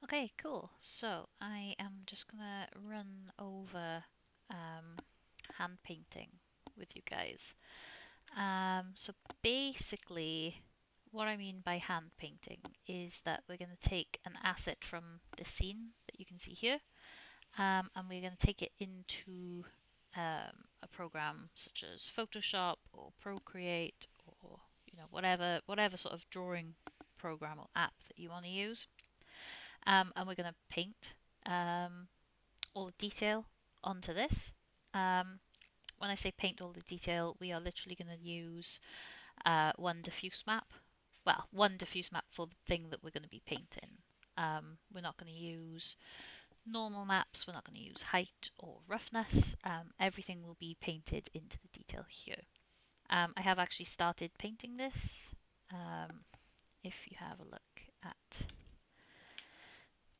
Okay, cool. So I am just gonna run over um, hand painting with you guys. So basically, what I mean by hand painting is that we're going to take an asset from the scene that you can see here, and we're going to take it into a program such as Photoshop or Procreate or whatever sort of drawing program or app that you want to use. And we're going to paint um, all the detail onto this. Um, when I say paint all the detail, we are literally going to use one diffuse map. Well, one diffuse map for the thing that we're going to be painting. We're not going to use normal maps, we're not going to use height or roughness. Everything will be painted into the detail here. I have actually started painting this. If you have a look at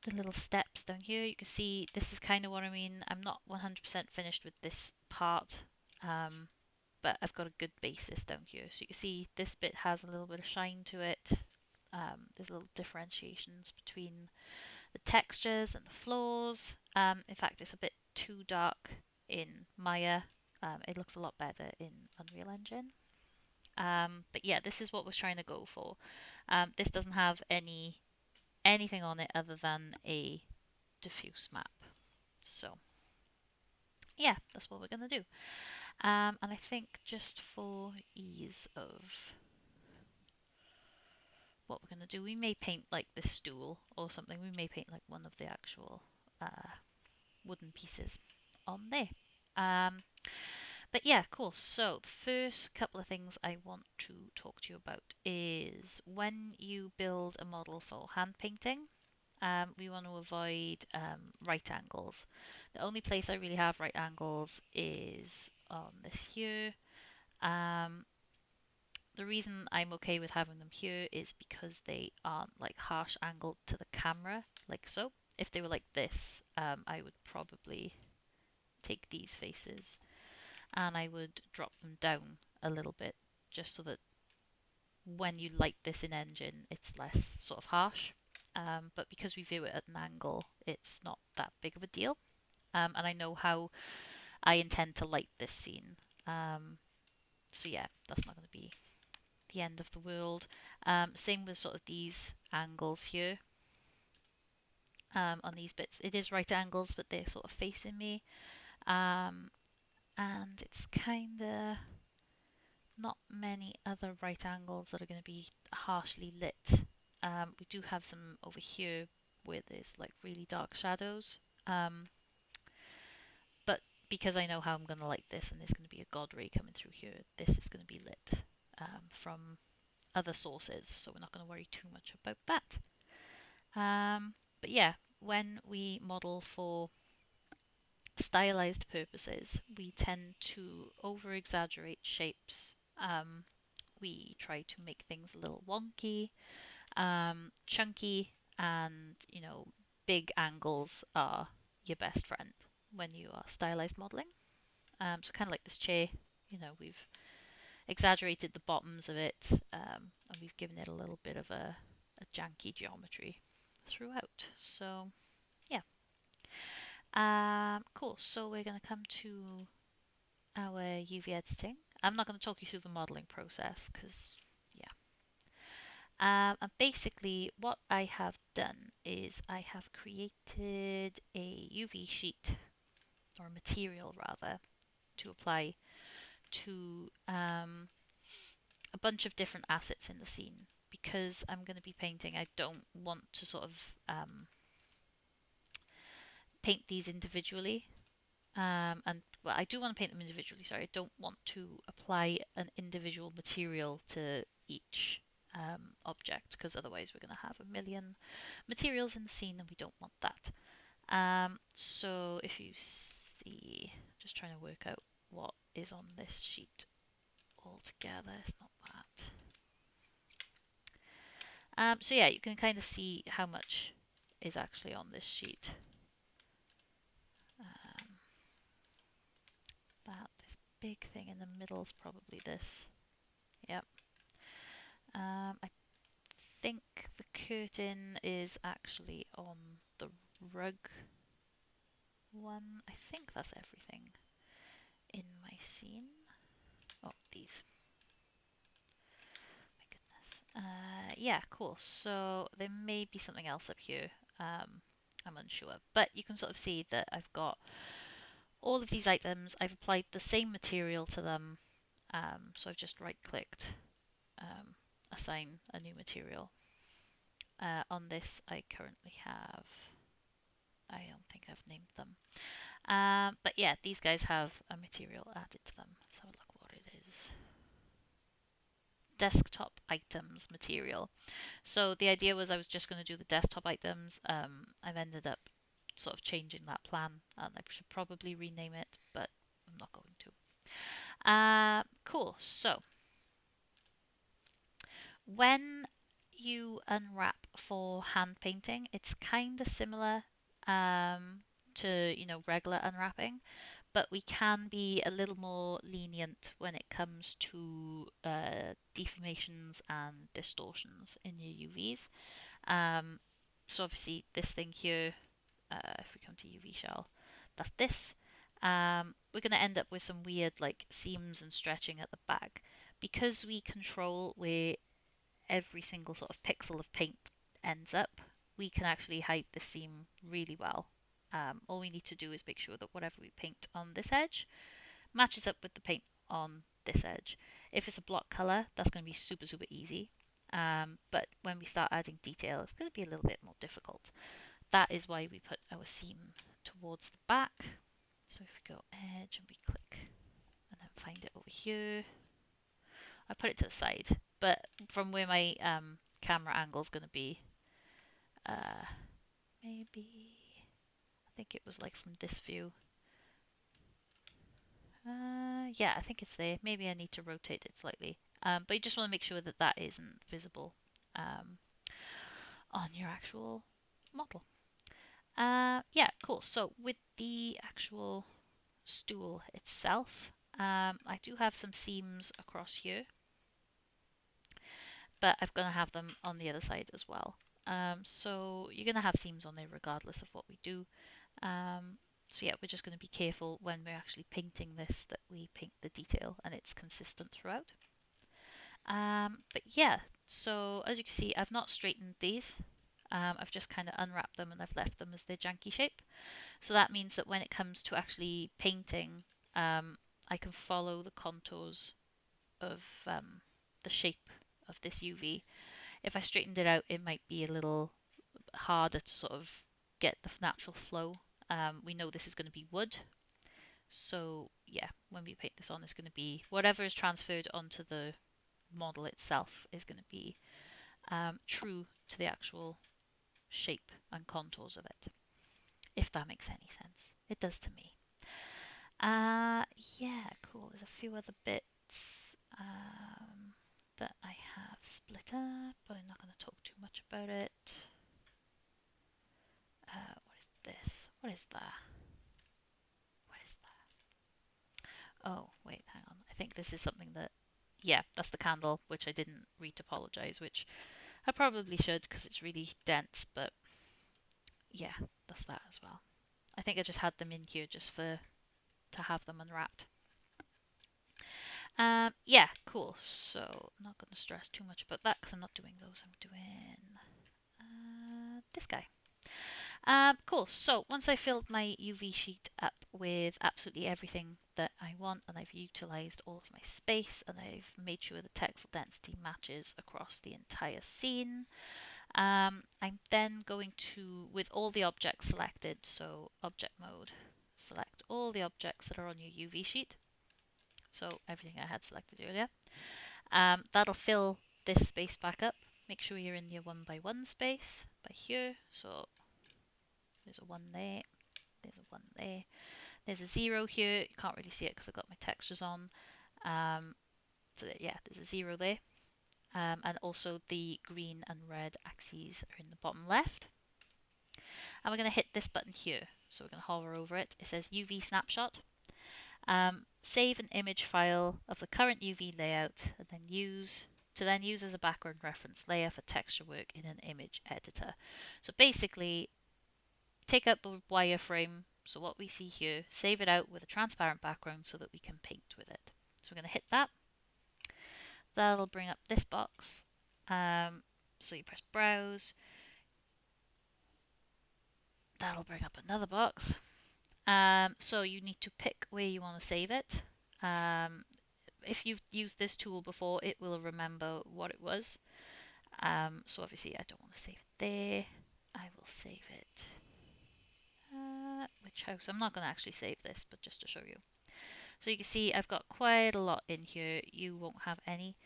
the little steps down here, you can see this is kind of what I mean. I'm not 100% finished with this part, but I've got a good basis down here. So you can see this bit has a little bit of shine to it. There's little differentiations between the textures and the floors. In fact, it's a bit too dark in Maya. It looks a lot better in Unreal Engine. But yeah, this is what we're trying to go for. This doesn't have anything on it other than a diffuse map. So yeah, that's what we're gonna do. And I think just for ease of what we're gonna do, we may paint like this stool or something. We may paint like one of the actual wooden pieces on there. Um, but yeah, cool. So the first couple of things I want to talk to you about is when you build a model for hand painting, we want to avoid right angles. The only place I really have right angles is on this here. Um, the reason I'm okay with having them here is because they aren't like harsh angled to the camera, like so. If they were like this, I would probably take these faces and I would drop them down a little bit just so that when you light this in engine, it's less sort of harsh. But because we view it at an angle, it's not that big of a deal. And I know how I intend to light this scene. So yeah, that's not going to be the end of the world. Same with sort of these angles here. On these bits, it is right angles, but they're sort of facing me. Um, and it's kind of not many other right angles that are going to be harshly lit. We do have some over here where there's like really dark shadows. But because I know how I'm going to light this and there's going to be a god ray coming through here, this is going to be lit from other sources, so we're not going to worry too much about that. But yeah, when we model for stylized purposes, we tend to over exaggerate shapes. We try to make things a little wonky, chunky, and big angles are your best friend when you are stylized modeling. So kind of like this chair, we've exaggerated the bottoms of it, and we've given it a little bit of a janky geometry throughout. So yeah, cool. So we're going to come to our UV editing. I'm not going to talk you through the modeling process because yeah. And basically, what I have done is I have created a UV sheet or material rather to apply to a bunch of different assets in the scene. Because I'm going to be painting, I don't want to sort of paint these individually. And well, I do want to paint them individually. Sorry, I don't want to apply an individual material to each object because otherwise we're going to have a million materials in the scene and we don't want that. So if you see, just trying to work out what is on this sheet altogether. It's not that. So yeah, you can kind of see how much is actually on this sheet. That this big thing in the middle is probably this. Yep. I think the curtain is actually on the rug one. I think that's everything in my scene. Oh, these. My goodness. Yeah, cool. So there may be something else up here. I'm unsure. But you can sort of see that I've got all of these items. I've applied the same material to them. So I've just right-clicked, assign a new material. On this, I currently have, I don't think I've named them. But yeah, these guys have a material added to them. Let's have a look what it is. Desktop items material. So the idea was I was just going to do the desktop items. I've ended up sort of changing that plan, and I should probably rename it, but I'm not going to. Cool. So when you unwrap for hand painting, it's kind of similar to regular unwrapping, but we can be a little more lenient when it comes to deformations and distortions in your UVs. So obviously this thing here, if we come to UV shell, that's this. We're going to end up with some weird like seams and stretching at the back because we control where every single sort of pixel of paint ends up. We can actually hide the seam really well. All we need to do is make sure that whatever we paint on this edge matches up with the paint on this edge. If it's a block color, that's going to be super, super easy. But when we start adding detail, it's going to be a little bit more difficult. That is why we put our seam towards the back. So if we go edge and we click and then find it over here, I put it to the side, but from where my camera angle is going to be, maybe, I think it was like from this view. Yeah, I think it's there. Maybe I need to rotate it slightly. But you just want to make sure that that isn't visible on your actual model. Yeah, cool. So with the actual stool itself, I do have some seams across here, but I'm going to have them on the other side as well. So you're going to have seams on there regardless of what we do. So yeah, we're just going to be careful when we're actually painting this that we paint the detail and it's consistent throughout. But yeah, so as you can see, I've not straightened these. I've just kind of unwrapped them and I've left them as their janky shape. So that means that when it comes to actually painting, I can follow the contours of the shape of this UV. If I straightened it out, it might be a little harder to sort of get the natural flow. We know this is going to be wood, so yeah, when we paint this on, it's going to be whatever is transferred onto the model itself is going to be true to the actual shape and contours of it, if that makes any sense. It does to me. Yeah, cool. There's a few other bits that I have split up, but I'm not going to talk too much about it. What is this? What is that? What is that? Oh, wait, hang on. I think this is something that... Yeah, that's the candle, which I didn't retopologize, which I probably should because it's really dense, but yeah, that's that as well. I think I just had them in here just to have them unwrapped. Yeah, cool. So I'm not going to stress too much about that because I'm not doing those. I'm doing this guy. Cool. So once I filled my UV sheet up with absolutely everything that I want, and I've utilized all of my space, and I've made sure the texel density matches across the entire scene, I'm then going to, with all the objects selected, so object mode, select all the objects that are on your UV sheet. So everything I had selected earlier. That'll fill this space back up. Make sure you're in your 1x1 space by here. So there's a 1 there, there's a 1 there, there's a 0 here. You can't really see it because I've got my textures on. So yeah, there's a 0 there. And also the green and red axes are in the bottom left. And we're going to hit this button here. So we're going to hover over it. It says UV snapshot. Save an image file of the current UV layout and then use to then use as a background reference layer for texture work in an image editor. So basically, take out the wireframe, so what we see here, save it out with a transparent background so that we can paint with it. So we're going to hit that. That'll bring up this box. So you press browse. That'll bring up another box. So you need to pick where you want to save it. If you've used this tool before, it will remember what it was. So obviously I don't want to save it there. I will save it. Which house? I'm not going to actually save this, but just to show you. So you can see I've got quite a lot in here. You won't have any.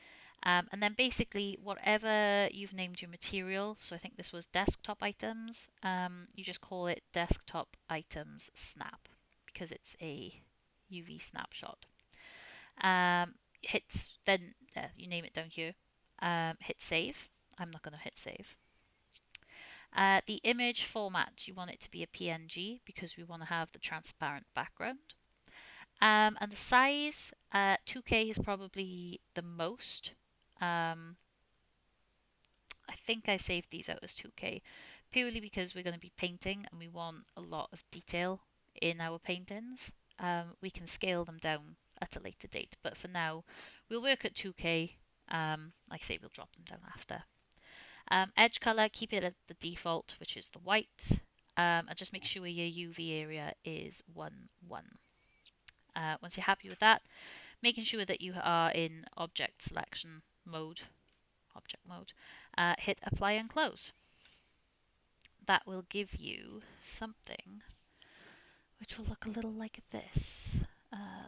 And then basically whatever you've named your material, so I think this was desktop items, you just call it desktop items snap because it's a UV snapshot. Then you name it down here. Hit save. I'm not going to hit save. The image format, you want it to be a PNG because we want to have the transparent background. And the size, 2K is probably the most. I think I saved these out as 2K purely because we're going to be painting and we want a lot of detail in our paintings. We can scale them down at a later date, but for now we'll work at 2K. Like I say, we'll drop them down after. Edge color, keep it at the default, which is the white, and just make sure your UV area is 1, 1. Once you're happy with that, making sure that you are in object selection mode, hit apply and close. That will give you something which will look a little like this.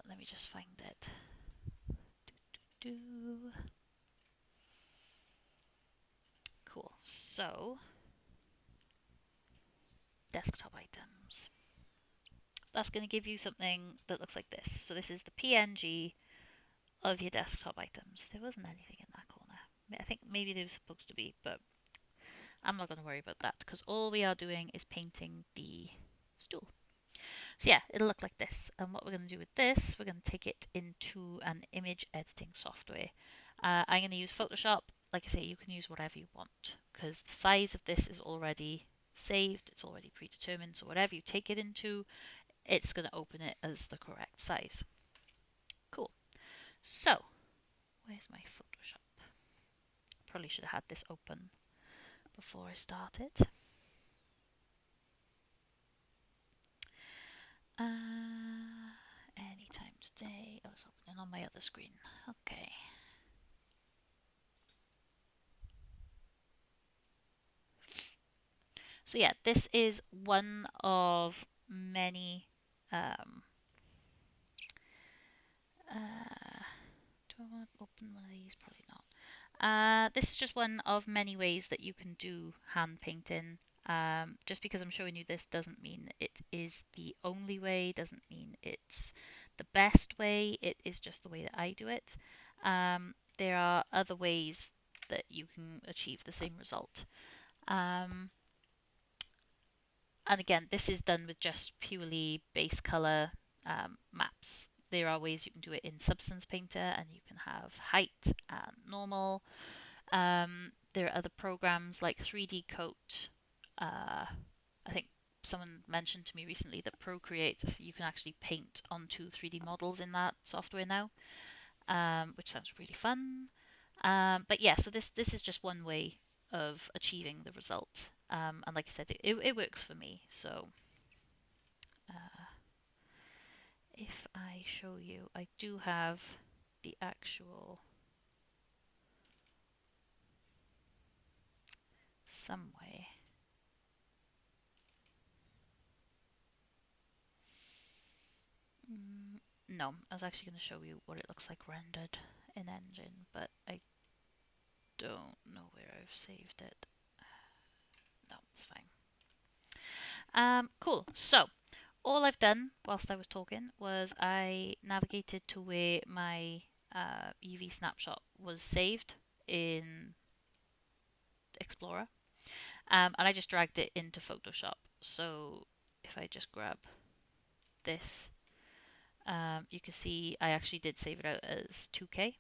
Let me just find it. Cool. So, desktop items. That's going to give you something that looks like this. So this is the PNG of your desktop items. There wasn't anything in that corner. I think maybe there was supposed to be, but I'm not going to worry about that because all we are doing is painting the stool. So yeah, it'll look like this. And what we're going to do with this, we're going to take it into an image editing software. I'm going to use Photoshop. Like I say, you can use whatever you want because the size of this is already saved. It's already predetermined. So whatever you take it into, it's going to open it as the correct size. Cool. So, where's my Photoshop? Probably should have had this open before I started. Anytime today. Oh, it's opening on my other screen. Okay. So yeah, this is one of many. Do I want to open one of these? Probably not. This is just one of many ways that you can do hand painting. Just because I'm showing you this doesn't mean it is the only way, doesn't mean it's the best way. It is just the way that I do it. There are other ways that you can achieve the same result. And again, this is done with just purely base color maps. There are ways you can do it in Substance Painter and you can have height and normal. There are other programs like 3D Coat. I think someone mentioned to me recently that Procreate, you can actually paint onto 3D models in that software now, which sounds really fun. But yeah, so this is just one way of achieving the result. And like I said, it works for me. So if I show you, I do have the actual some way. No, I was actually going to show you what it looks like rendered in Engine, but I don't know where I've saved it. No, it's fine. Cool. So, all I've done whilst I was talking was I navigated to where my UV snapshot was saved in Explorer, and I just dragged it into Photoshop. So, if I just grab this, you can see I actually did save it out as 2K.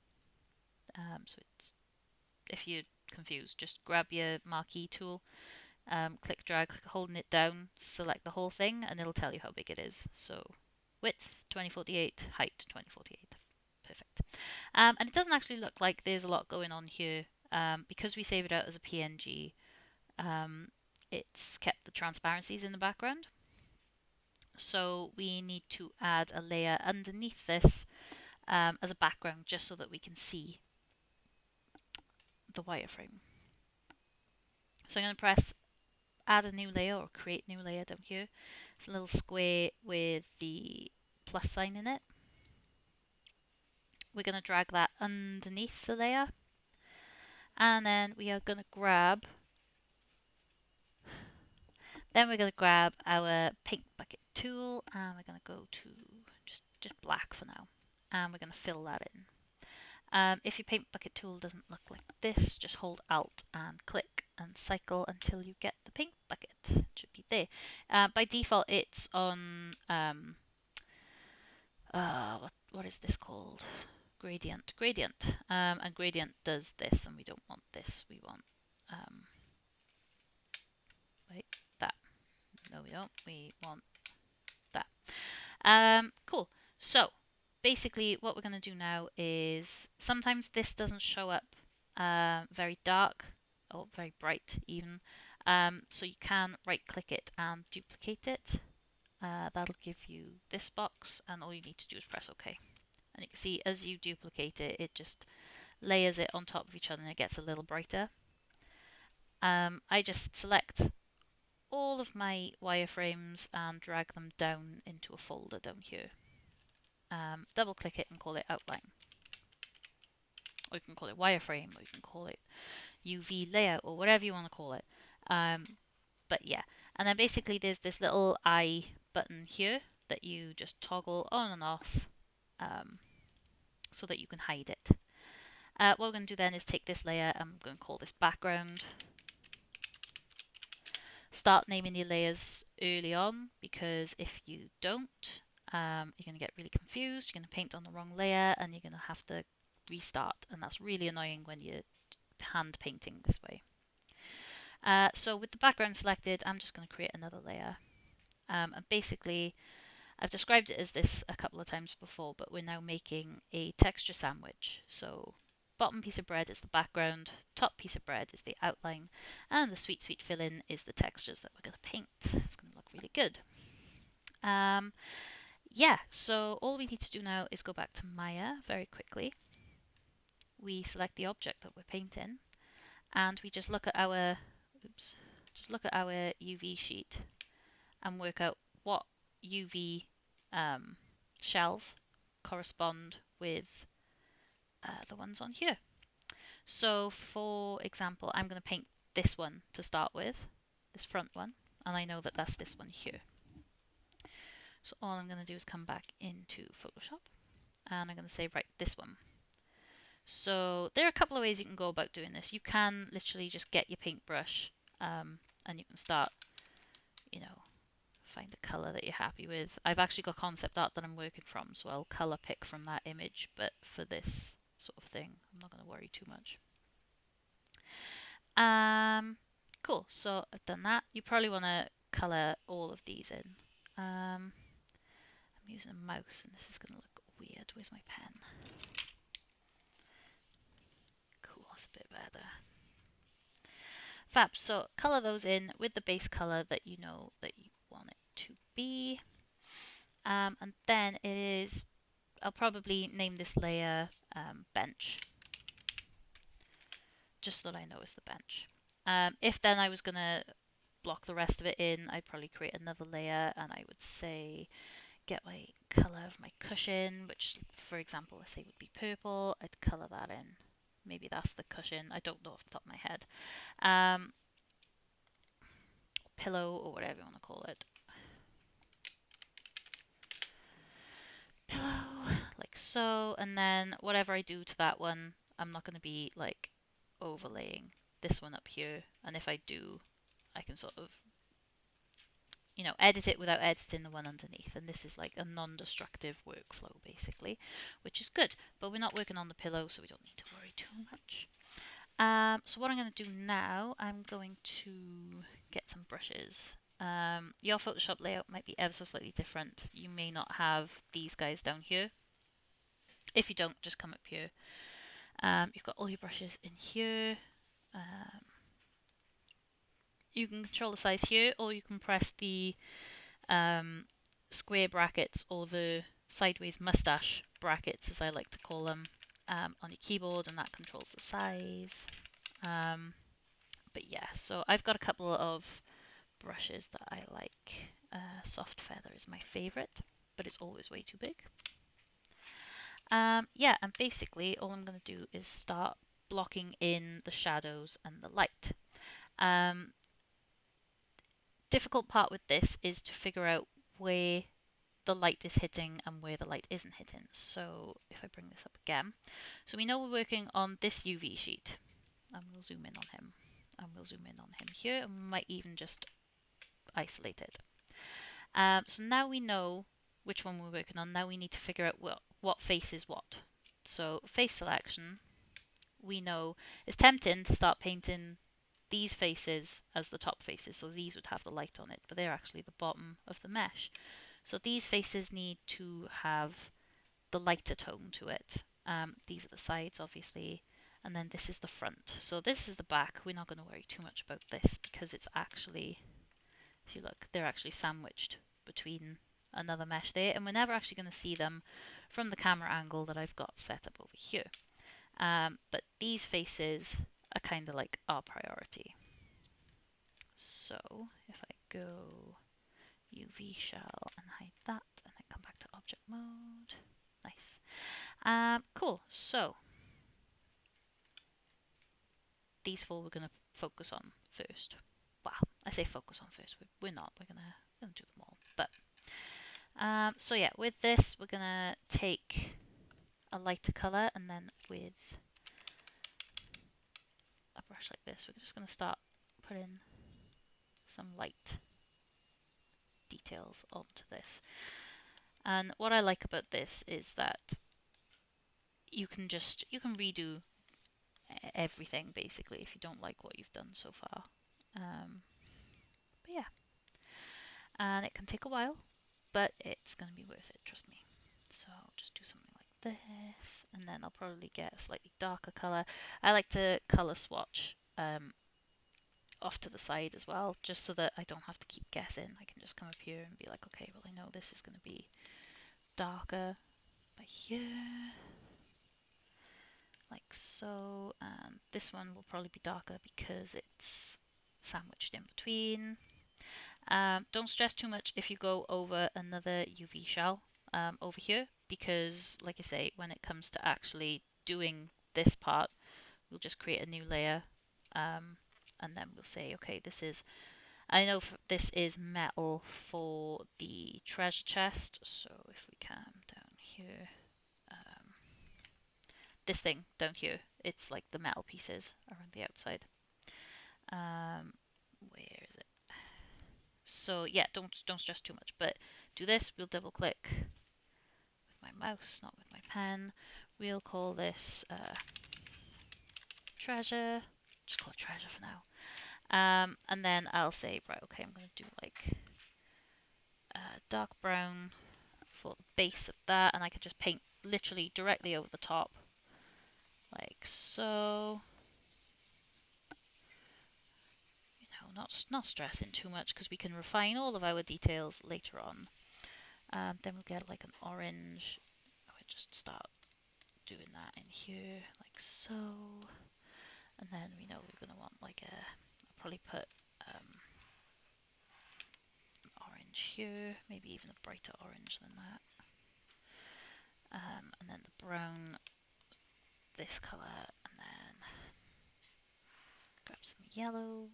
So it's if you're confused, just grab your marquee tool, click drag, holding it down, select the whole thing, and it'll tell you how big it is. So width 2048, height 2048. Perfect. And it doesn't actually look like there's a lot going on here because we save it out as a PNG. It's kept the transparencies in the background. So we need to add a layer underneath this as a background just so that we can see the wireframe. So I'm going to press add a new layer or create new layer down here. It's a little square with the plus sign in it. We're going to drag that underneath the layer, and then we are going to grab our paint bucket tool, and we're going to go to just black for now, and we're going to fill that in. If your paint bucket tool doesn't look like this, just hold Alt and click and cycle until you get the paint bucket. It should be there. By default, it's on what is this called? Gradient. And gradient does this, and we don't want this. We want that. No, we don't. We want that. Cool. So basically what we're going to do now is, sometimes this doesn't show up very dark or very bright even, so you can right click it and duplicate it. That'll give you this box, and all you need to do is press OK. And you can see as you duplicate it, it just layers it on top of each other and it gets a little brighter. I just select all of my wireframes and drag them down into a folder down here. Double click it and call it outline. Or you can call it wireframe, or you can call it UV layout, or whatever you want to call it. But yeah, and then basically there's this little eye button here that you just toggle on and off so that you can hide it. What we're going to do then is take this layer, and I'm going to call this background. Start naming your layers early on, because if you don't, you're going to get really confused, you're going to paint on the wrong layer, and you're going to have to restart, and that's really annoying when you're hand painting this way. So with the background selected, I'm just going to create another layer. And basically, I've described it as this a couple of times before, but we're now making a texture sandwich. So bottom piece of bread is the background, top piece of bread is the outline, and the sweet fill-in is the textures that we're going to paint. It's going to look really good. Yeah, so all we need to do now is go back to Maya very quickly. We select the object that we're painting, and we just look at our UV sheet and work out what UV shells correspond with the ones on here. So for example, I'm going to paint this one to start with, this front one, and I know that that's this one here. So all I'm going to do is come back into Photoshop, and I'm going to say, right, this one. So there are a couple of ways you can go about doing this. You can literally just get your paintbrush and you can start, find a colour that you're happy with. I've actually got concept art that I'm working from, so I'll colour pick from that image, but for this sort of thing, I'm not going to worry too much. Cool, so I've done that. You probably want to colour all of these in. I'm using a mouse and this is going to look weird. Where's my pen? Cool, that's a bit better. Fab, so colour those in with the base colour that you know that you want it to be. And then I'll probably name this layer bench, just so that I know it's the bench. If then I was going to block the rest of it in, I'd probably create another layer, and I would say get my colour of my cushion, which for example let's say would be purple. I'd colour that in. Maybe that's the cushion, I don't know off the top of my head. Pillow, or whatever you want to call it. Pillow, like so, and then whatever I do to that one, I'm not going to be like overlaying this one up here, and if I do, I can sort of edit it without editing the one underneath, and this is like a non-destructive workflow basically, which is good, but we're not working on the pillow, so we don't need to worry too much. So what I'm going to do now, I'm going to get some brushes. Your Photoshop layout might be ever so slightly different. You may not have these guys down here. If you don't, just come up here. You've got all your brushes in here. You can control the size here, or you can press the square brackets or the sideways mustache brackets, as I like to call them, on your keyboard, and that controls the size. But yeah, so I've got a couple of brushes that I like. Soft Feather is my favorite, but it's always way too big. Yeah, and basically all I'm going to do is start blocking in the shadows and the light. Difficult part with this is to figure out where the light is hitting and where the light isn't hitting. So if I bring this up again, so we know we're working on this UV sheet, and we'll zoom in on him, and we'll zoom in on him here, and we might even just isolate it. So now we know which one we're working on. Now we need to figure out what face is what. So face selection, we know it's tempting to start painting these faces as the top faces, so these would have the light on it, but they're actually the bottom of the mesh. So these faces need to have the lighter tone to it. These are the sides, obviously, and then this is the front. So this is the back. We're not going to worry too much about this because it's actually, if you look, they're actually sandwiched between another mesh there, and we're never actually going to see them from the camera angle that I've got set up over here. But these faces are kind of like our priority. So if I go UV shell and hide that, and then come back to object mode. Nice. Cool. So these four we're going to focus on first. Well, I say focus on first. We're not. We're gonna do them all. But so yeah, with this we're gonna take a lighter color, and then with a brush like this, we're just gonna start putting some light details onto this. And what I like about this is that you can redo everything basically if you don't like what you've done so far. But yeah, and it can take a while, but it's going to be worth it, trust me. So just do something like this, and then I'll probably get a slightly darker color. I like to color swatch off to the side as well, just so that I don't have to keep guessing. I can just come up here and be like, okay, well, I know this is going to be darker by here, like so, and this one will probably be darker because it's sandwiched in between. Don't stress too much if you go over another UV shell over here, because like I say, when it comes to actually doing this part, we'll just create a new layer, and then we'll say, okay, this is, I know this is metal for the treasure chest, so if we come down here, this thing down here, it's like the metal pieces around the outside. Where is it? So yeah, don't stress too much, but do this. We'll double click with my mouse, not with my pen. We'll call this treasure. Just call it treasure for now. And then I'll say, right, okay, I'm going to do like dark brown for the base of that, and I can just paint literally directly over the top, like so. You know, not stressing too much because we can refine all of our details later on. Then we'll get like an orange. I would just start doing that in here, like so. And then we know we're going to want like I'll probably put an orange here, maybe even a brighter orange than that. And then the brown, this colour, and then grab some yellow.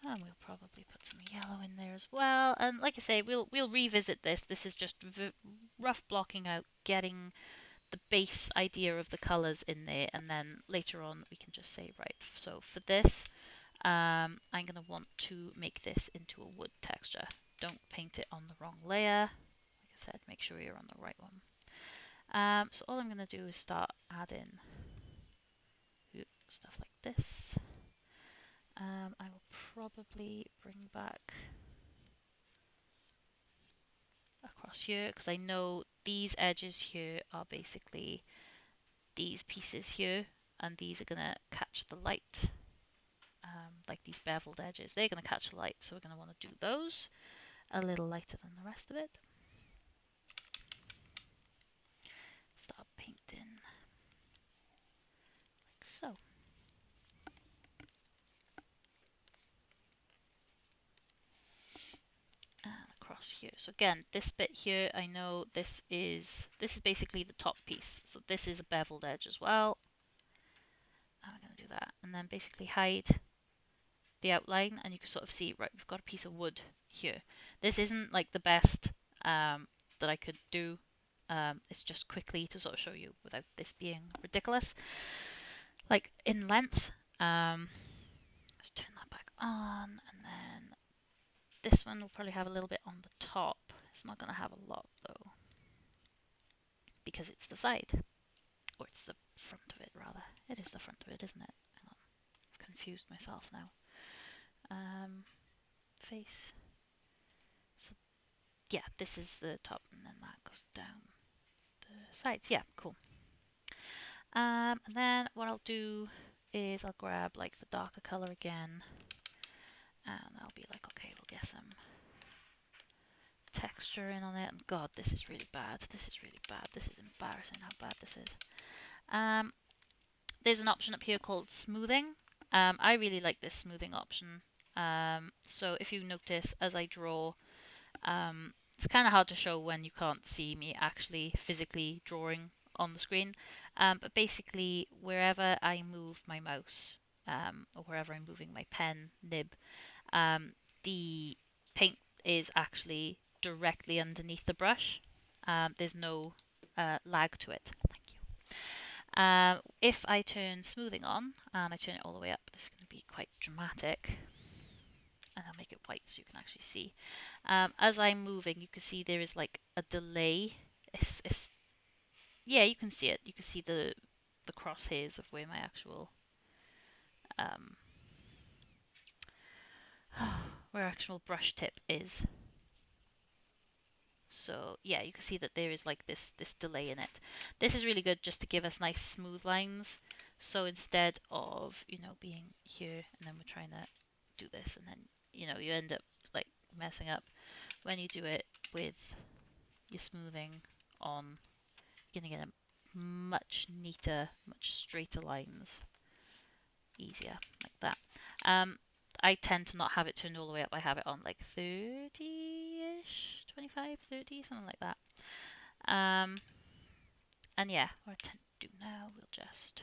And we'll probably put some yellow in there as well. And like I say, we'll revisit this. This is just rough blocking out, getting the base idea of the colours in there, and then later on we can just say, right, so for this, I'm going to want to make this into a wood texture. Don't paint it on the wrong layer. Like I said, make sure you're on the right one. So all I'm going to do is start adding stuff like this. I will probably bring back across here because I know these edges here are basically these pieces here, and these are going to catch the light. Like these beveled edges, they're going to catch the light, so we're going to want to do those a little lighter than the rest of it. Start painting like so. And across here. So again, this bit here, I know this is basically the top piece. So this is a beveled edge as well. I'm going to do that, and then basically hide the outline, and you can sort of see, right, we've got a piece of wood here. This isn't like the best that I could do. It's just quickly to sort of show you without this being ridiculous. Like in length, let's turn that back on, and then this one will probably have a little bit on the top. It's not going to have a lot though, because it's the side, or it's the front of it rather. It is the front of it, isn't it? Hang on, I've confused myself now. Face. So yeah, this is the top, and then that goes down the sides. Yeah, cool. And then what I'll do is I'll grab like the darker color again, and I'll be like, okay, we'll get some texture in on it. And God, this is really bad. This is really bad. This is embarrassing how bad this is. There's an option up here called smoothing. I really like this smoothing option. So if you notice as I draw, it's kind of hard to show when you can't see me actually physically drawing on the screen. But basically, wherever I move my mouse, or wherever I'm moving my pen nib, the paint is actually directly underneath the brush. There's no lag to it. Thank you. If I turn smoothing on and I turn it all the way up, this is going to be quite dramatic. And I'll make it white so you can actually see. As I'm moving, you can see there is like a delay. Yeah, you can see it. You can see the crosshairs of where my actual brush tip is. So yeah, you can see that there is like this delay in it. This is really good just to give us nice smooth lines. So instead of being here and then we're trying to do this and then you end up like messing up. When you do it with your smoothing on, you're gonna get a much neater, much straighter lines. Easier like that. I tend to not have it turned all the way up. I have it on like 30-ish, 25, 30, something like that. And yeah, what I tend to do now, we'll just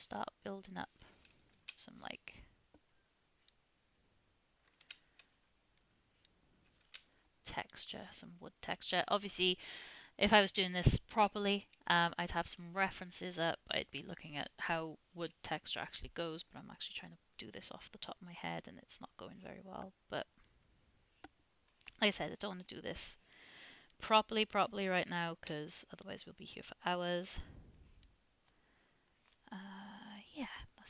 start building up some like texture, some wood texture. Obviously, if I was doing this properly, I'd have some references up. I'd be looking at how wood texture actually goes, but I'm actually trying to do this off the top of my head and it's not going very well. But like I said, I don't want to do this properly right now because otherwise we'll be here for hours. Yeah, that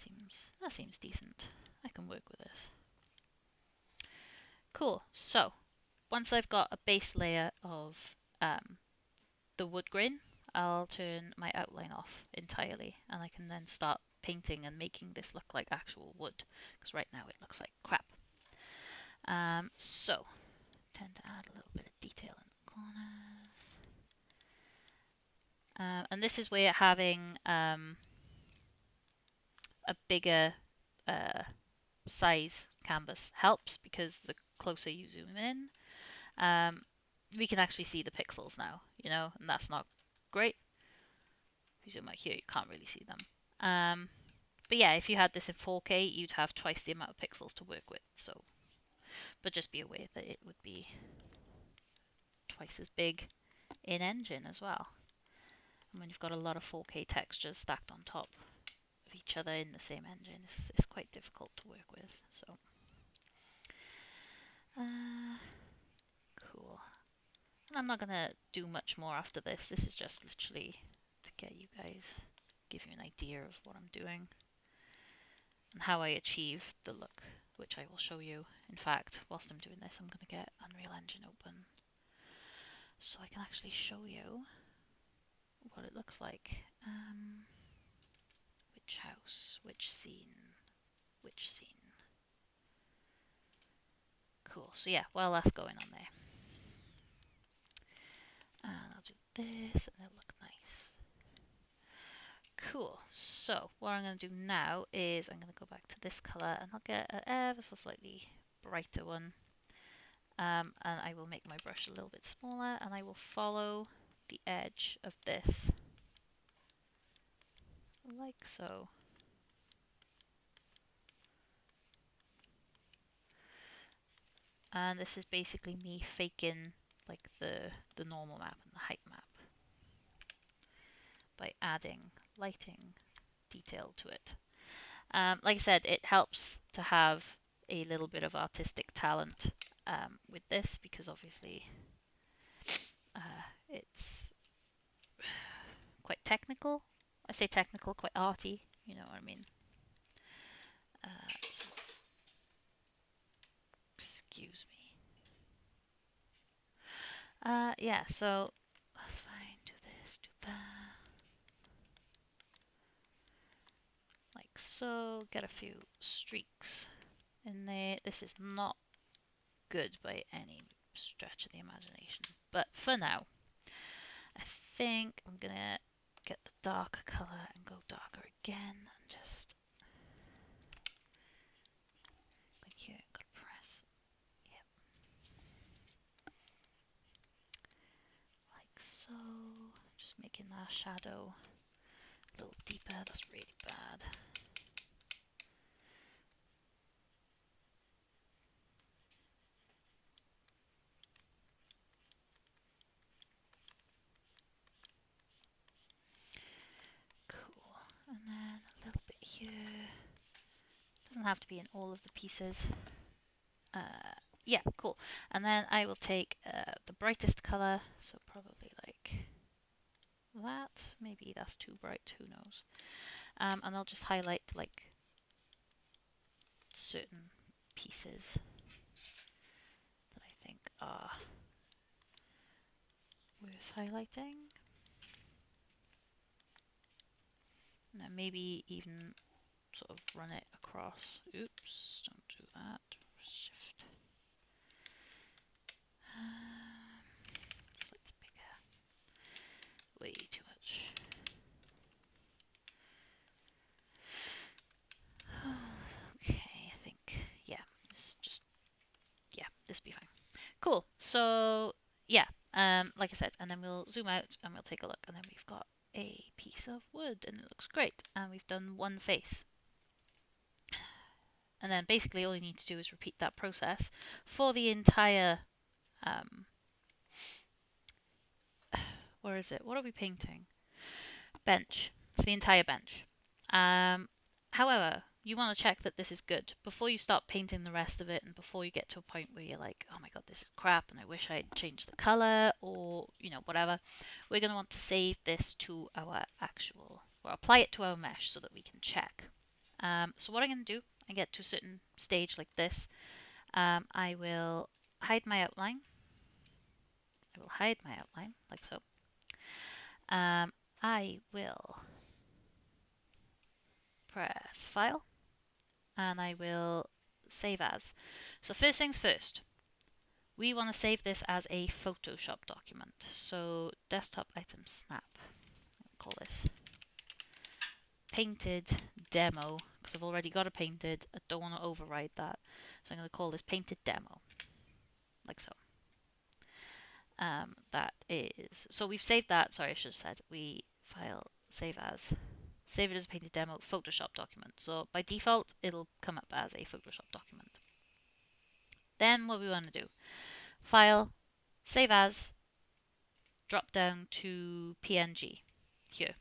seems decent. I can work with this. Cool. So once I've got a base layer of the wood grain, I'll turn my outline off entirely and I can then start painting and making this look like actual wood, because right now it looks like crap. So tend to add a little bit of detail in the corners. And this is where having a bigger size canvas helps, because the closer you zoom in, we can actually see the pixels now, and that's not great. If you zoom out here, you can't really see them. But yeah, if you had this in 4K, you'd have twice the amount of pixels to work with. So, but just be aware that it would be twice as big in Engine as well. And when you've got a lot of 4K textures stacked on top of each other in the same engine, it's quite difficult to work with. So, cool. And I'm not going to do much more after this. This is just literally to get you guys, give you an idea of what I'm doing and how I achieve the look, which I will show you. In fact, whilst I'm doing this, I'm going to get Unreal Engine open so I can actually show you what it looks like. Which house, which scene, which scene. Cool, so yeah, while that's going on there. And I'll do this and it'll look nice. Cool, so what I'm going to do now is I'm going to go back to this colour and I'll get an ever so slightly brighter one. And I will make my brush a little bit smaller and I will follow the edge of this like so. And this is basically me faking like the normal map and the height map by adding lighting detail to it. Like I said, it helps to have a little bit of artistic talent with this because obviously it's quite technical. I say technical, quite arty, you know what I mean. So, excuse me. Yeah, so that's fine. Do this, do that. Like so. Get a few streaks in there. This is not good by any stretch of the imagination. But for now, I think I'm gonna get the darker colour and go darker again and just click here and go press. Yep. Like so. Just making that shadow a little deeper. That's really bad. Cool. And then a little bit here. Doesn't have to be in all of the pieces. Yeah, cool. And then I will take the brightest colour, so probably like that. Maybe that's too bright, who knows. And I'll just highlight like certain pieces that I think are worth highlighting. And then maybe even sort of run it across. Oops, don't do that. Shift. Slightly bigger. Way too much. Okay, I think, yeah, it's just, yeah, this will be fine. Cool, so, yeah, like I said, and then we'll zoom out and we'll take a look, and then we've got a piece of wood, and it looks great, and we've done one face. And then basically all you need to do is repeat that process for the entire, where is it? What are we painting? Bench. For the entire bench. However, you want to check that this is good before you start painting the rest of it and before you get to a point where you're like, oh my god, this is crap and I wish I'd changed the colour or, you know, whatever. We're going to want to save this to our actual, or apply it to our mesh so that we can check. So what I'm going to do, I get to a certain stage like this, I will hide my outline. I will hide my outline, like so. I will press File, and I will save as. So first things first, we want to save this as a Photoshop document. So desktop item snap, I'll call this painted demo, because I've already got it painted. I don't want to override that. So I'm going to call this painted demo, like so. That is, so we've saved that, sorry I should have said, we file, save as, save it as a painted demo Photoshop document. So by default it'll come up as a Photoshop document. Then what we want to do, file, save as, drop down to PNG here.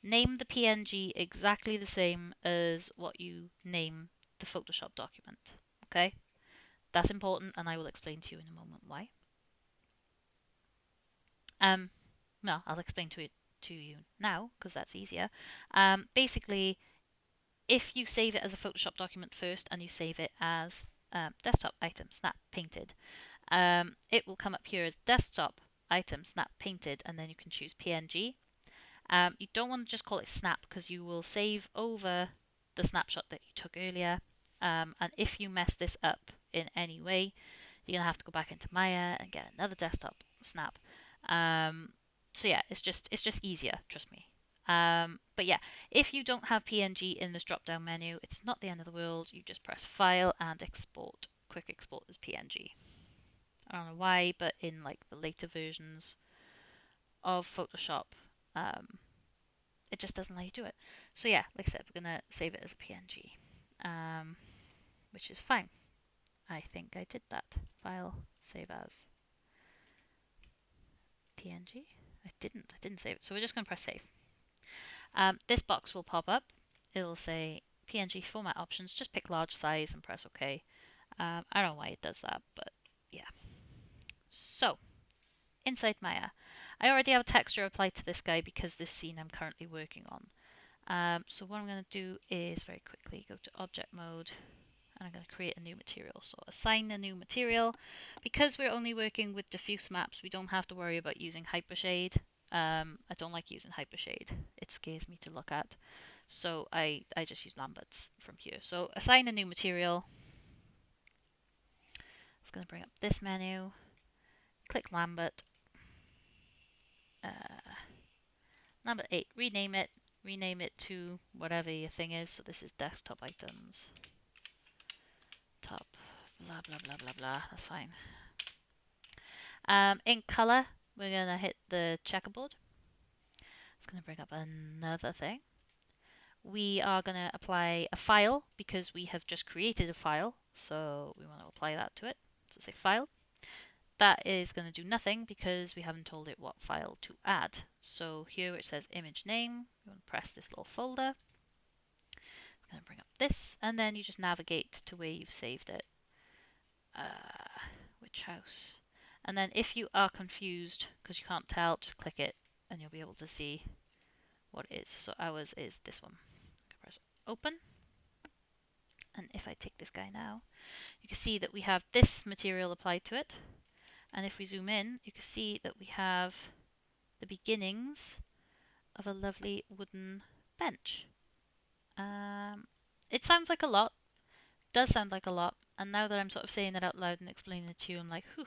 Name the PNG exactly the same as what you name the Photoshop document. Okay? That's important and I will explain to you in a moment why. No, I'll explain to you to you now because that's easier. Basically, if you save it as a Photoshop document first and you save it as desktop item snap painted, it will come up here as desktop item snap painted, and then you can choose PNG. You don't want to just call it snap because you will save over the snapshot that you took earlier. And if you mess this up in any way, you're gonna have to go back into Maya and get another desktop snap. So yeah, it's just easier, trust me. But yeah, if you don't have PNG in this drop down menu, it's not the end of the world. You just press File and Export. Quick Export as PNG. I don't know why, but in like the later versions of Photoshop, it just doesn't let you do it. So yeah, like I said, we're gonna save it as a PNG, which is fine. I think I did that. File, save as PNG. I didn't save it. So we're just gonna press save. This box will pop up. It'll say PNG format options. Just pick large size and press OK. I don't know why it does that, but yeah. So, inside Maya, I already have a texture applied to this guy because this scene I'm currently working on. So what I'm going to do is very quickly go to object mode, and I'm going to create a new material. So assign a new material. Because we're only working with diffuse maps, we don't have to worry about using hypershade. I don't like using hypershade. It scares me to look at. So I just use Lambert's from here. So assign a new material. It's going to bring up this menu. Click Lambert. Lambert 8. Rename it. Rename it to whatever your thing is. So this is desktop items. Top. Blah, blah, blah, blah, blah. That's fine. In color, we're going to hit the checkerboard. It's going to bring up another thing. We are going to apply a file because we have just created a file. So we want to apply that to it. So say file. That is going to do nothing because we haven't told it what file to add. So here where it says image name, we want to press this little folder. It's going to bring up this, and then you just navigate to where you've saved it. Which house? And then if you are confused because you can't tell, just click it and you'll be able to see what it is. So ours is this one. Press open. And if I take this guy now, you can see that we have this material applied to it. And if we zoom in, you can see that we have the beginnings of a lovely wooden bench. It sounds like a lot, does sound like a lot, and now that I'm sort of saying it out loud and explaining it to you, I'm like, whew,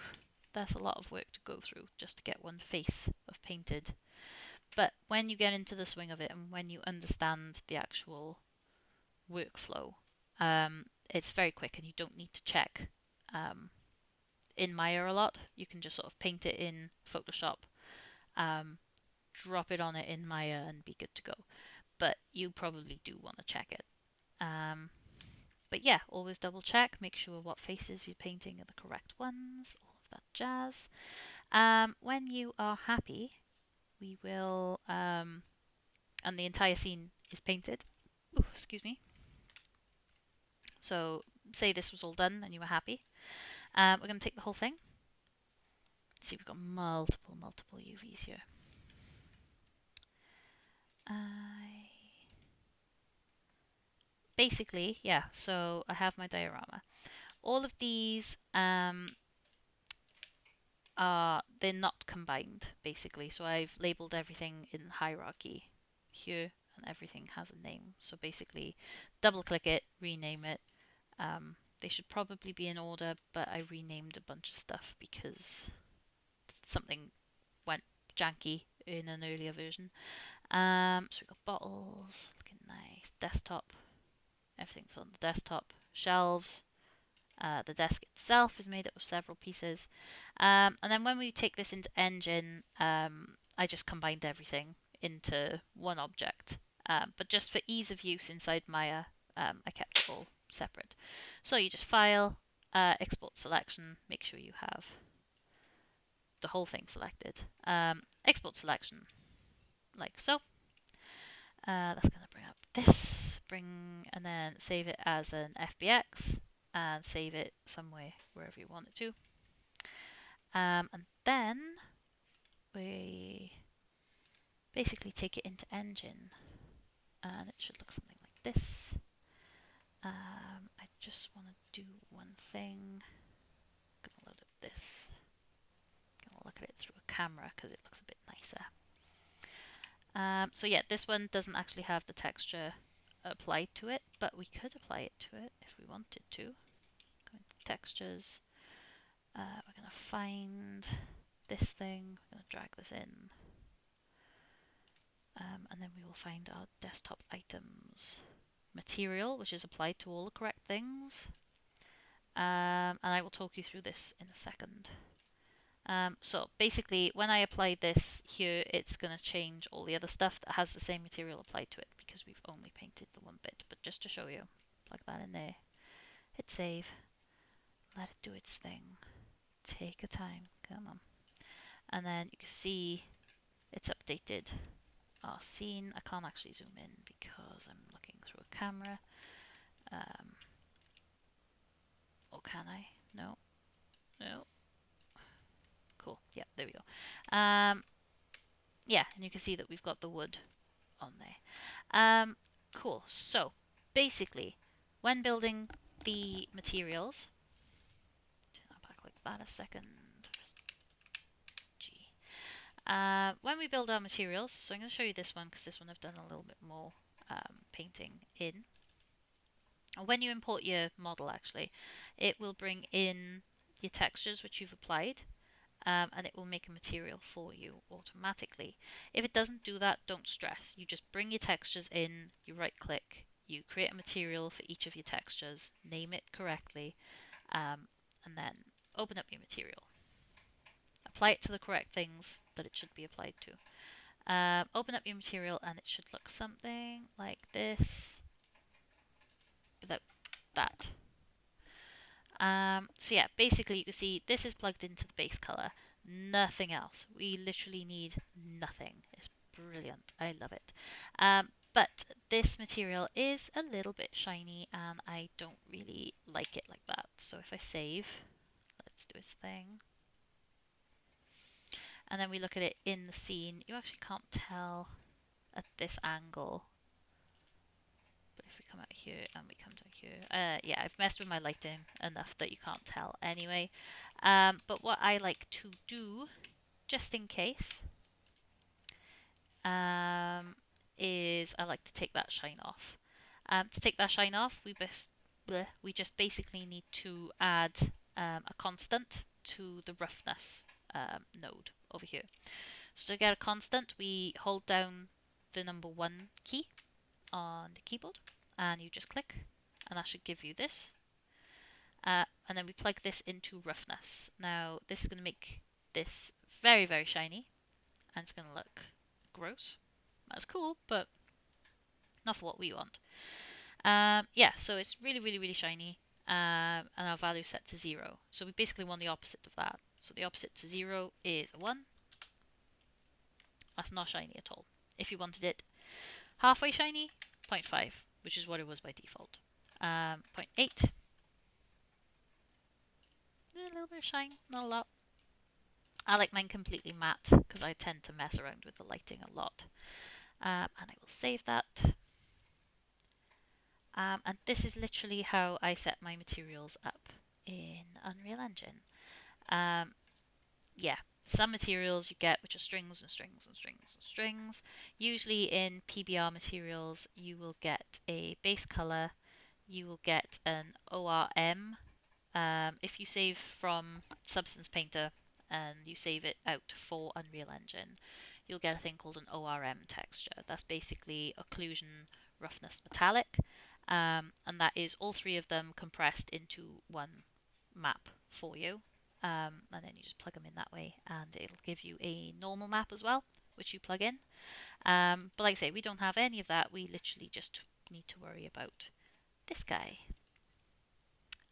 that's a lot of work to go through just to get one face of painted. But when you get into the swing of it and when you understand the actual workflow, it's very quick and you don't need to check in Maya a lot. You can just sort of paint it in Photoshop, drop it on it in Maya and be good to go. But you probably do want to check it. But yeah, always double check, make sure what faces you're painting are the correct ones, all of that jazz. When you are happy, we will, and the entire scene is painted. Ooh, excuse me. So say this was all done and you were happy. We're going to take the whole thing. See, we've got multiple UVs here. Basically, yeah, so I have my diorama. All of these they're not combined, basically. So I've labeled everything in hierarchy here, and everything has a name. So basically, double click it, rename it. They should probably be in order, but I renamed a bunch of stuff because something went janky in an earlier version. So we've got bottles, looking nice. Desktop, everything's on the desktop. Shelves. The desk itself is made up of several pieces. And then when we take this into Engine, I just combined everything into one object. But just for ease of use inside Maya, I kept it all separate. So you just file, export selection, make sure you have the whole thing selected. Export selection, like so. That's going to bring up this, and then save it as an FBX, and save it somewhere, wherever you want it to. And then we basically take it into Engine, and it should look something like this. I just want to do one thing. I'm gonna load up this. I'm gonna look at it through a camera because it looks a bit nicer. So yeah, this one doesn't actually have the texture applied to it, but we could apply it to it if we wanted to. Go into textures. We're going to find this thing. We're going to drag this in. And then we will find our desktop items material, which is applied to all the correct things. And I will talk you through this in a second. So basically, when I apply this here, it's going to change all the other stuff that has the same material applied to it because we've only painted the one bit. But just to show you, plug that in there, hit save, let it do its thing, take a time, come on. And then you can see it's updated our scene. I can't actually zoom in because I'm looking through a camera. Or can I? No. No. Cool. Yeah, there we go. Yeah, and you can see that we've got the wood on there. Cool. So, basically, when building the materials, turn that back like that a second. G. When we build our materials, so I'm going to show you this one because this one I've done a little bit more painting in. When you import your model, actually, it will bring in your textures which you've applied. And it will make a material for you automatically. If it doesn't do that, don't stress. You just bring your textures in, you right click, you create a material for each of your textures, name it correctly, and then open up your material. Apply it to the correct things that it should be applied to. Open up your material and it should look something like this, without that. So yeah, basically you can see this is plugged into the base color, nothing else. We literally need nothing. It's brilliant. I love it. But this material is a little bit shiny and I don't really like it like that. So if I save, let's do its thing. And then we look at it in the scene, you actually can't tell at this angle. But if we come out here and we come down here, yeah, I've messed with my lighting enough that you can't tell anyway. But what I like to do, just in case, is I like to take that shine off. To take that shine off, we just basically need to add a constant to the roughness node over here. So to get a constant, we hold down the number 1 key on the keyboard and you just click and that should give you this. And then we plug this into roughness. Now this is going to make this very, very shiny and it's going to look gross. That's cool, but not for what we want. Yeah, so it's really, really, really shiny and our value set to 0. So we basically want the opposite of that. So the opposite to 0 is a 1. That's not shiny at all. If you wanted it halfway shiny, 0.5, which is what it was by default. 0.8. A little bit of shine, not a lot. I like mine completely matte because I tend to mess around with the lighting a lot. And I will save that. And this is literally how I set my materials up in Unreal Engine. Yeah, some materials you get which are strings and strings and strings and strings. Usually in PBR materials you will get a base color, you will get an ORM. If you save from Substance Painter and you save it out for Unreal Engine, you'll get a thing called an ORM texture. That's basically occlusion, roughness, metallic, and that is all 3 of them compressed into one map for you. And then you just plug them in that way and it'll give you a normal map as well, which you plug in. But like I say, we don't have any of that. We literally just need to worry about this guy.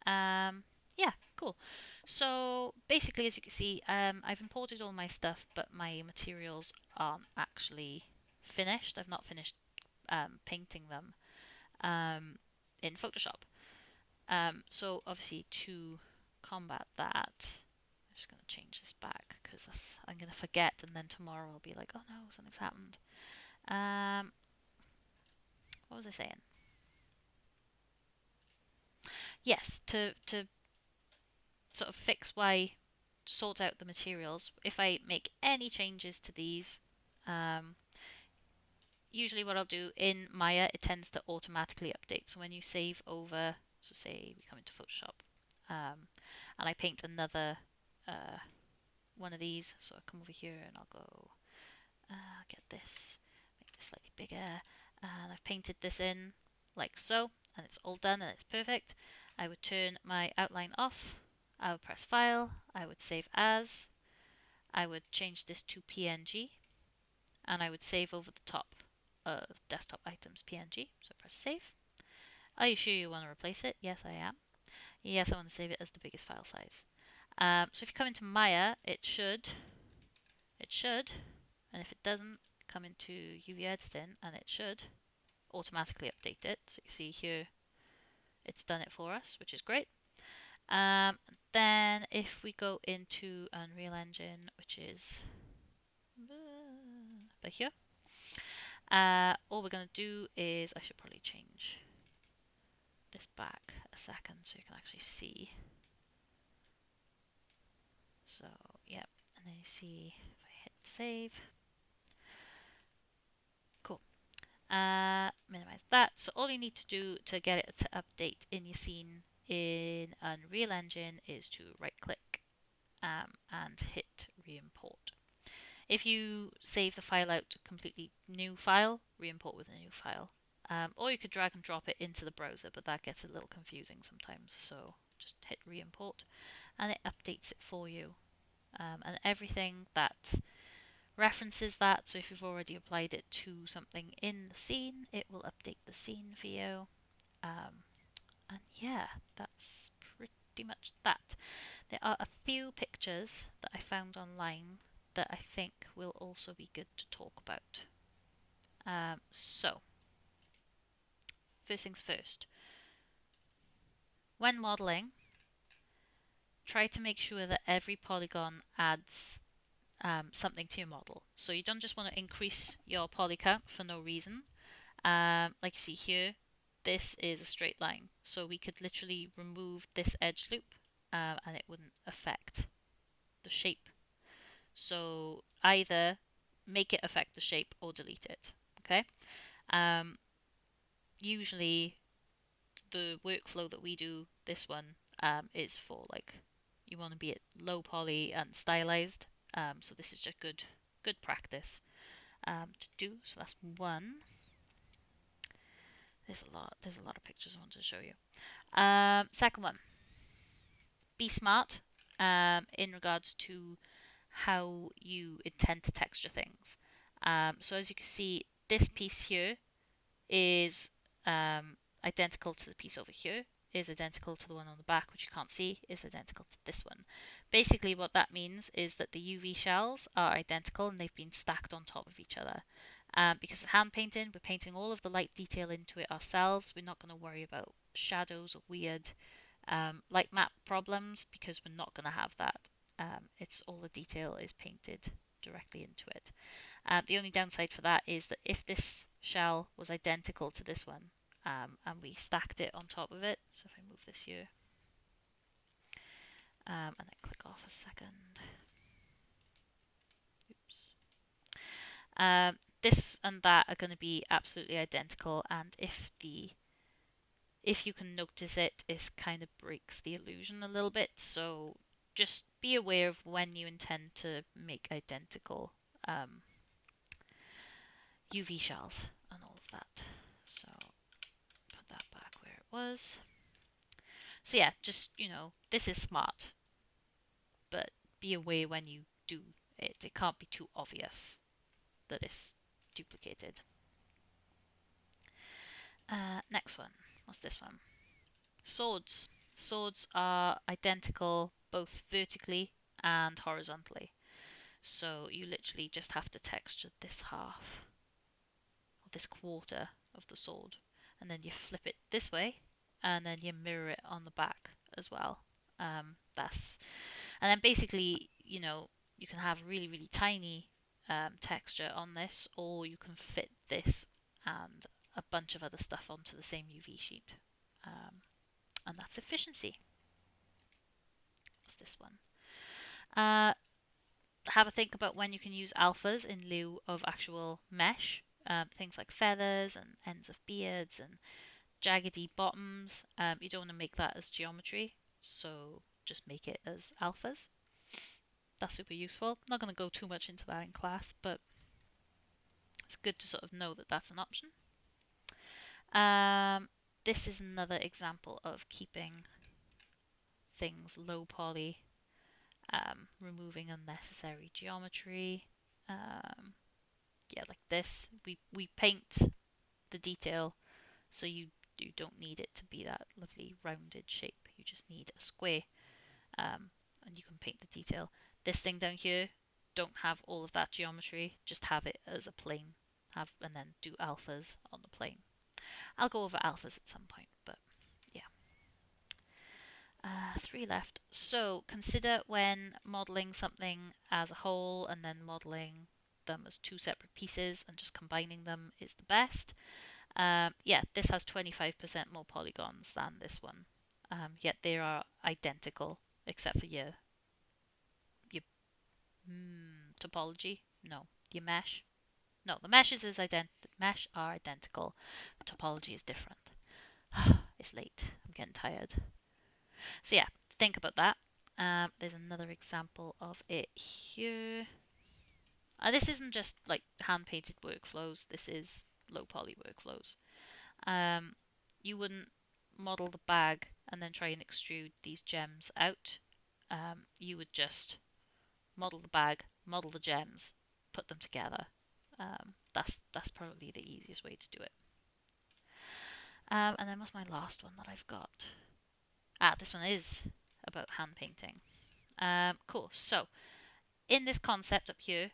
Yeah, cool. So basically, as you can see, I've imported all my stuff, but my materials aren't actually finished. I've not finished painting them in Photoshop. So obviously to combat that, just going to change this back because I'm going to forget, and then tomorrow I'll be like, oh no, something's happened. What was I saying? Yes, to sort of sort out the materials. If I make any changes to these, usually what I'll do in Maya, it tends to automatically update. So when you save over, so say we come into Photoshop, and I paint another one of these. So I come over here and I'll go get this, make this slightly bigger, and I've painted this in like so, and it's all done and it's perfect. I would turn my outline off, I would press File, I would save as, I would change this to PNG, and I would save over the top of desktop items PNG. So press save. Are you sure you want to replace it? Yes, I am. Yes, I want to save it as the biggest file size. So if you come into Maya, it should, and if it doesn't, come into UV editing, and it should automatically update it. So you see here, it's done it for us, which is great. Then if we go into Unreal Engine, which is by here, all we're going to do is, I should probably change this back a second so you can actually see. So, yep, and then you see if I hit save. Cool. Minimize that. So all you need to do to get it to update in your scene in Unreal Engine is to right click and hit re-import. If you save the file out to a completely new file, re-import with a new file. Or you could drag and drop it into the browser, but that gets a little confusing sometimes. So just hit re-import and it updates it for you. And everything that references that, so if you've already applied it to something in the scene, it will update the scene for you. And yeah, that's pretty much that. There are a few pictures that I found online that I think will also be good to talk about. So, first things first. When modeling, try to make sure that every polygon adds something to your model. So you don't just want to increase your poly count for no reason. Like you see here, this is a straight line. So we could literally remove this edge loop and it wouldn't affect the shape. So either make it affect the shape or delete it. Okay. Usually the workflow that we do, this one, is for like you want to be at low poly and stylized. So this is just good practice to do. So that's one. There's a lot of pictures I want to show you. Second one, be smart in regards to how you intend to texture things. So as you can see, this piece here is identical to the piece over here, is identical to the one on the back, which you can't see, is identical to this one. Basically what that means is that the UV shells are identical and they've been stacked on top of each other. Because of hand painting, we're painting all of the light detail into it ourselves. We're not going to worry about shadows or weird light map problems because we're not going to have that. It's all the detail is painted directly into it. The only downside for that is that if this shell was identical to this one and we stacked it on top of it, so if I move this here and then click off a second, oops. This and that are going to be absolutely identical, and if you can notice it, it kind of breaks the illusion a little bit. So just be aware of when you intend to make identical UV shells and all of that. So put that back where it was. So yeah, just, this is smart, but be aware when you do it. It can't be too obvious that it's duplicated. Next one. What's this one? Swords. Swords are identical both vertically and horizontally. So you literally just have to texture this half, or this quarter of the sword, and then you flip it this way, and then you mirror it on the back as well. And then basically, you can have really, really tiny texture on this, or you can fit this and a bunch of other stuff onto the same UV sheet. And that's efficiency. What's this one? Have a think about when you can use alphas in lieu of actual mesh. Things like feathers and ends of beards and jaggedy bottoms. You don't want to make that as geometry, so just make it as alphas. That's super useful. Not going to go too much into that in class, but it's good to sort of know that that's an option. This is another example of keeping things low poly, removing unnecessary geometry. Yeah, like this. We paint the detail, so you don't need it to be that lovely rounded shape. You just need a square, and you can paint the detail. This thing down here, don't have all of that geometry. Just have it as a plane. And then do alphas on the plane. I'll go over alphas at some point, but yeah. 3 left. So consider when modeling something as a whole and then modeling them as 2 separate pieces and just combining them is the best. Yeah, this has 25% more polygons than this one. Yet they are identical except for your topology. No, your mesh. No, the meshes mesh are identical. The topology is different. It's late. I'm getting tired. So yeah, think about that. There's another example of it here. This isn't just like hand painted workflows. This is low poly workflows. You wouldn't model the bag and then try and extrude these gems out. You would just model the bag, model the gems, put them together. That's probably the easiest way to do it. And then what's my last one that I've got? This one is about hand painting. Cool. So in this concept up here,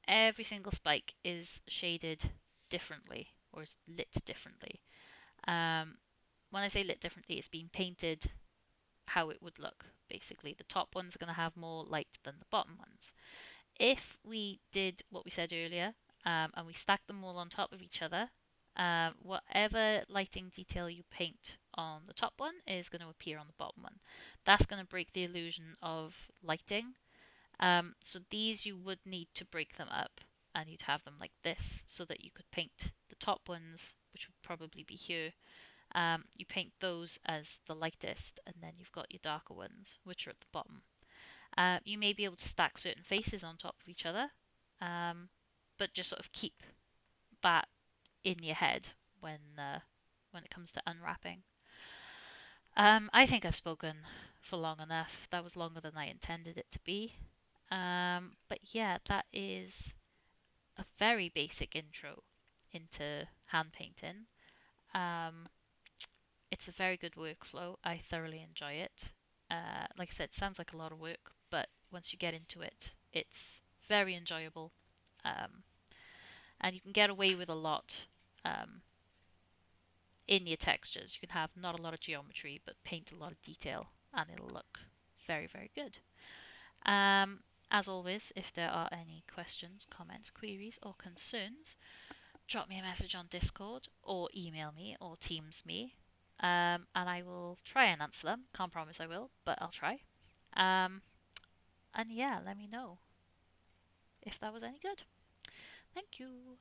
every single spike is shaded differently or is lit differently. When I say lit differently, it's been painted how it would look. Basically, the top ones are going to have more light than the bottom ones. If we did what we said earlier, and we stack them all on top of each other, whatever lighting detail you paint on the top one is going to appear on the bottom one. That's going to break the illusion of lighting. So these you would need to break them up, and you'd have them like this so that you could paint the top ones, which would probably be here. You paint those as the lightest, and then you've got your darker ones, which are at the bottom. You may be able to stack certain faces on top of each other, but just sort of keep that in your head when it comes to unwrapping. I think I've spoken for long enough. That was longer than I intended it to be. But yeah, that is a very basic intro into hand painting. It's a very good workflow. I thoroughly enjoy it. Like I said, it sounds like a lot of work, but once you get into it, it's very enjoyable. And you can get away with a lot in your textures. You can have not a lot of geometry, but paint a lot of detail, and it'll look very, very good. As always, if there are any questions, comments, queries, or concerns, drop me a message on Discord, or email me, or Teams me, and I will try and answer them. Can't promise I will, but I'll try. And yeah, let me know if that was any good. Thank you.